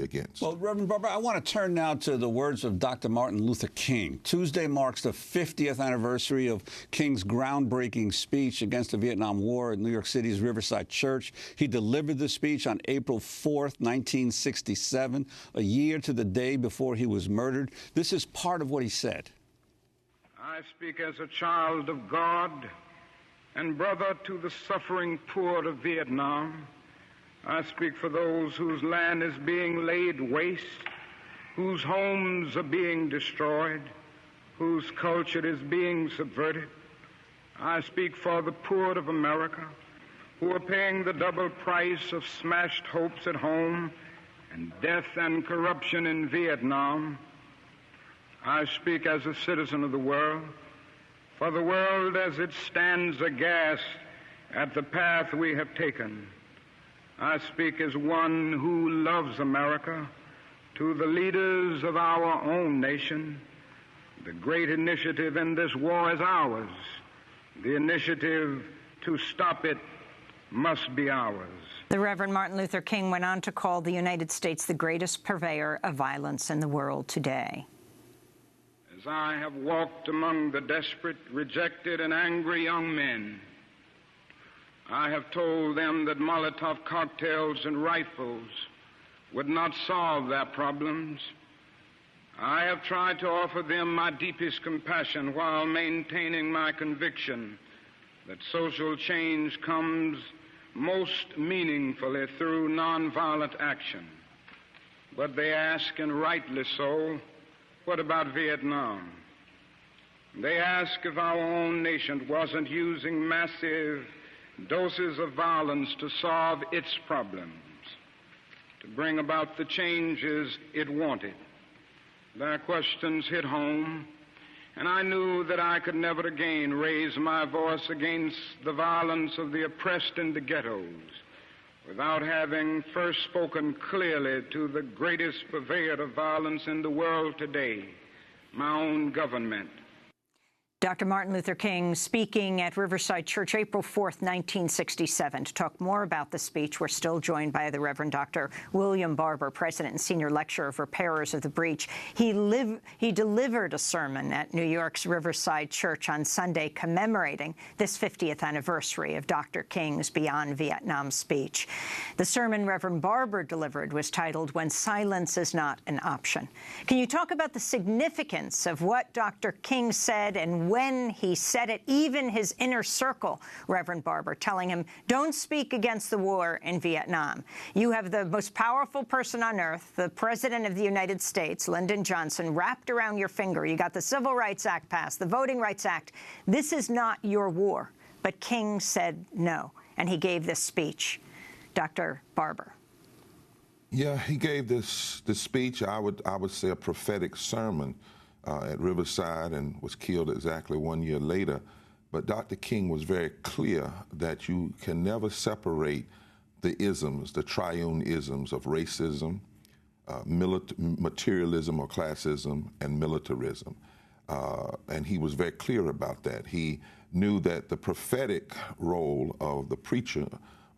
against. Well, Reverend Barber, I want to turn now to the words of Dr. Martin Luther King. Tuesday marks the 50th anniversary of King's groundbreaking speech against the Vietnam War at New York City's Riverside Church. He delivered the speech on April 4th, 1967, a year to the day before he was murdered. This is part of what he said. I speak as a child of God and brother to the suffering poor of Vietnam. I speak for those whose land is being laid waste, whose homes are being destroyed, whose culture is being subverted. I speak for the poor of America, who are paying the double price of smashed hopes at home and death and corruption in Vietnam. I speak as a citizen of the world, for the world as it stands aghast at the path we have taken. I speak as one who loves America, to the leaders of our own nation. The great initiative in this war is ours. The initiative to stop it must be ours. The Reverend Martin Luther King went on to call the United States the greatest purveyor of violence in the world today. As I have walked among the desperate, rejected, and angry young men, I have told them that Molotov cocktails and rifles would not solve their problems. I have tried to offer them my deepest compassion while maintaining my conviction that social change comes most meaningfully through nonviolent action. But they ask, and rightly so, what about Vietnam? They ask if our own nation wasn't using massive doses of violence to solve its problems, to bring about the changes it wanted. Their questions hit home, and I knew that I could never again raise my voice against the violence of the oppressed in the ghettos without having first spoken clearly to the greatest purveyor of violence in the world today, my own government. Dr. Martin Luther King speaking at Riverside Church April 4th, 1967. To talk more about the speech, we're still joined by the Reverend Dr. William Barber, President and Senior Lecturer of Repairers of the Breach. He delivered a sermon at New York's Riverside Church on Sunday commemorating this 50th anniversary of Dr. King's Beyond Vietnam speech. The sermon Reverend Barber delivered was titled, "When Silence is Not an Option." Can you talk about the significance of what Dr. King said and when he said it, even his inner circle, Reverend Barber, telling him, don't speak against the war in Vietnam. You have the most powerful person on earth, the President of the United States, Lyndon Johnson, wrapped around your finger. You got the Civil Rights Act passed, the Voting Rights Act. This is not your war. But King said no, and he gave this speech. Dr. Barber. Yeah, he gave this speech, I would say a prophetic sermon, at Riverside, and was killed exactly 1 year later. But Dr. King was very clear that you can never separate the isms, the triune isms of racism, materialism or classism, and militarism. And he was very clear about that. He knew that the prophetic role of the preacher,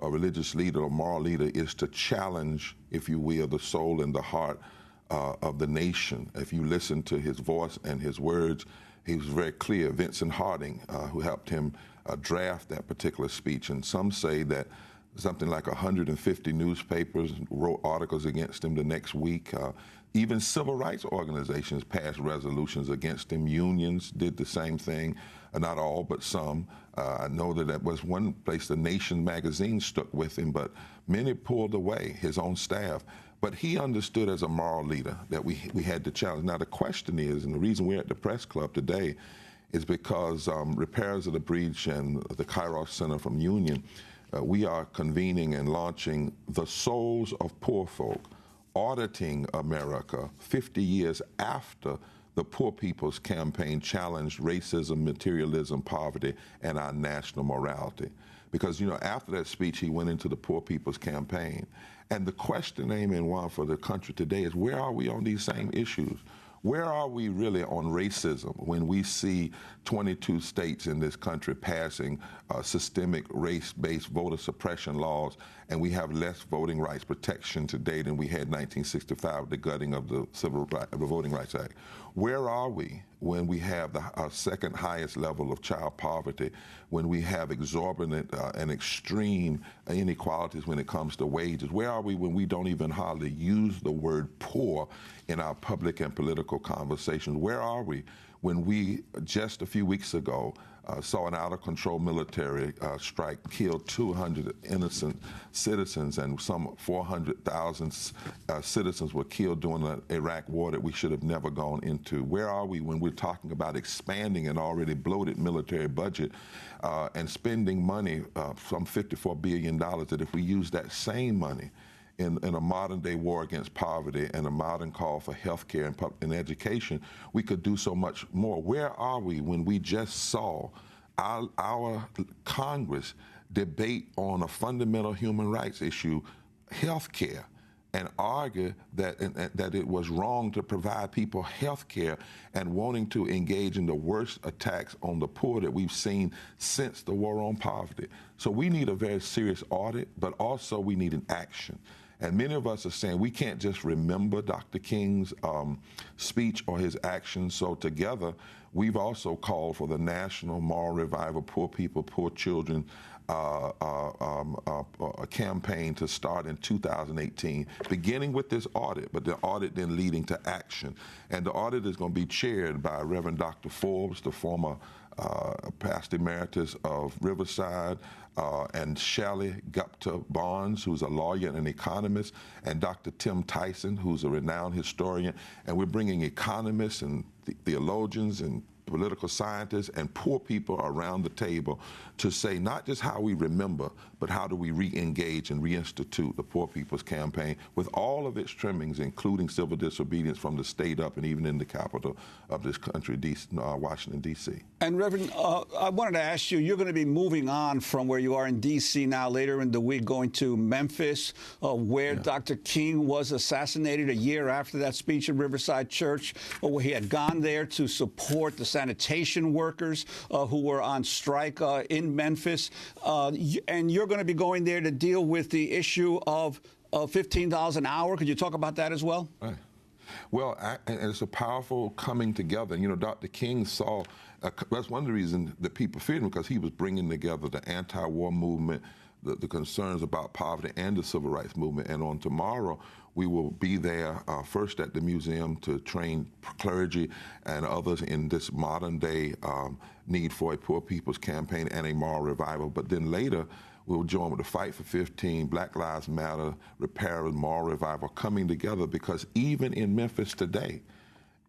a religious leader, or moral leader, is to challenge, if you will, the soul and the heart of the nation. If you listen to his voice and his words, he was very clear. Vincent Harding, who helped him draft that particular speech, and some say that something like 150 newspapers wrote articles against him the next week. Even civil rights organizations passed resolutions against him. Unions did the same thing, not all, but some. I know that was one place the Nation magazine stuck with him, but many pulled away, his own staff. But he understood as a moral leader that we had to challenge. Now the question is, and the reason we're at the press club today is because Repairers of the Breach and the Kairos Center from Union, we are convening and launching The Souls of Poor Folk, auditing America 50 years after the Poor People's Campaign challenged racism, materialism, poverty, and our national morality. Because, you know, after that speech, he went into the Poor People's Campaign. And the question, Amy and Juan, for the country today is, where are we on these same issues? Where are we really on racism when we see 22 states in this country passing systemic race-based voter suppression laws and we have less voting rights protection today than we had in 1965, the gutting of the Voting Rights Act. Where are we when we have our second highest level of child poverty, when we have exorbitant and extreme inequalities when it comes to wages? Where are we when we don't even hardly use the word poor in our public and political conversations? Where are we when we, just a few weeks ago, saw an out-of-control military strike kill 200 innocent citizens, and some 400,000 citizens were killed during the Iraq war that we should have never gone into? Where are we when we're talking about expanding an already bloated military budget and spending money, some $54 billion, that if we use that same money in a modern-day war against poverty and a modern call for health care and education, we could do so much more? Where are we when we just saw our Congress debate on a fundamental human rights issue, health care, and argue that it was wrong to provide people health care, and wanting to engage in the worst attacks on the poor that we've seen since the war on poverty? So we need a very serious audit, but also we need an action. And many of us are saying we can't just remember Dr. King's speech or his actions. So together, we've also called for the National Moral Revival, Poor People, Poor Children a campaign to start in 2018, beginning with this audit, but the audit then leading to action. And the audit is going to be chaired by Reverend Dr. Forbes, the former past emeritus of Riverside, and Shelley Gupta Barnes, who's a lawyer and an economist, and Dr. Tim Tyson, who's a renowned historian. And we're bringing economists and theologians and political scientists and poor people around the table to say not just how we remember, but how do we re-engage and reinstitute the Poor People's Campaign with all of its trimmings, including civil disobedience from the state up and even in the capital of this country, Washington, D.C. And Reverend, I wanted to ask you, you're going to be moving on from where you are in D.C. now later in the week, going to Memphis, where Dr. King was assassinated a year after that speech at Riverside Church, where he had gone there to support the sanitation workers who were on strike in Memphis. And you're going to be going there to deal with the issue of $15 an hour. Could you talk about that as well? Right. Well, and it's a powerful coming together. You know, Dr. King saw, that's one of the reasons that people feared him, because he was bringing together the anti-war movement, the concerns about poverty, and the civil rights movement. And on tomorrow, we will be there first at the museum to train clergy and others in this modern-day need for a Poor People's Campaign and a moral revival. But then later, we'll join with the Fight for 15, Black Lives Matter, Repair and Moral Revival coming together, because even in Memphis today,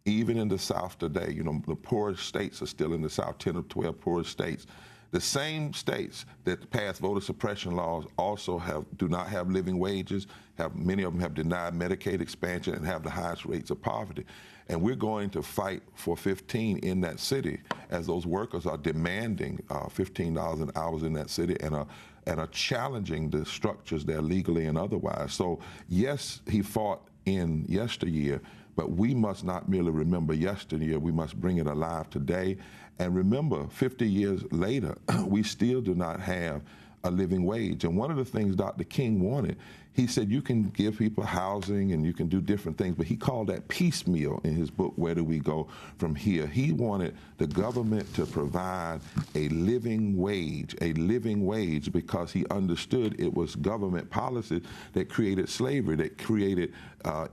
even in the South today, you know, the poorest states are still in the South, 10 of 12 poorest states. The same states that passed voter suppression laws also do not have living wages, many of them have denied Medicaid expansion, and have the highest rates of poverty. And we're going to fight for 15 in that city, as those workers are demanding $15 an hour in that city and are challenging the structures there legally and otherwise. So yes, he fought in yesteryear, but we must not merely remember yesteryear, we must bring it alive today. And remember, 50 years later, we still do not have a living wage. And one of the things Dr. King wanted, he said you can give people housing and you can do different things, but he called that piecemeal in his book, Where Do We Go From Here? He wanted the government to provide a living wage, because he understood it was government policy that created slavery, that created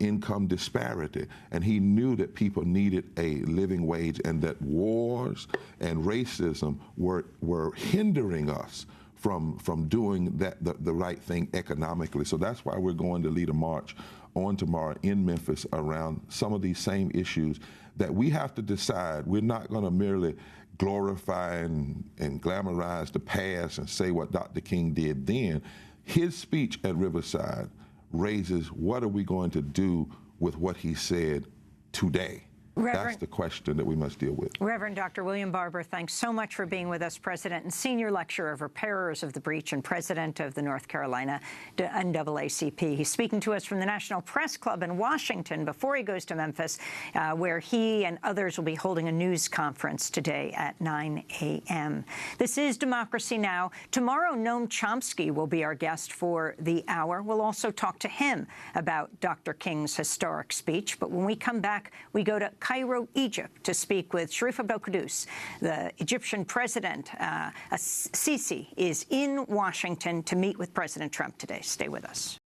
income disparity. And he knew that people needed a living wage, and that wars and racism were hindering us from doing the right thing economically. So that's why we're going to lead a march on tomorrow in Memphis around some of these same issues that we have to decide. We're not going to merely glorify and glamorize the past and say what Dr. King did then. His speech at Riverside raises what are we going to do with what he said today. That's the question that we must deal with. Reverend Dr. William Barber, thanks so much for being with us, President and Senior Lecturer of Repairers of the Breach and President of the North Carolina NAACP. He's speaking to us from the National Press Club in Washington before he goes to Memphis, where he and others will be holding a news conference today at 9 a.m. This is Democracy Now! Tomorrow, Noam Chomsky will be our guest for the hour. We'll also talk to him about Dr. King's historic speech. But when we come back, we go to Cairo, Egypt, to speak with Sharif Abdel Qaddous. The Egyptian president, Sisi, is in Washington to meet with President Trump today. Stay with us.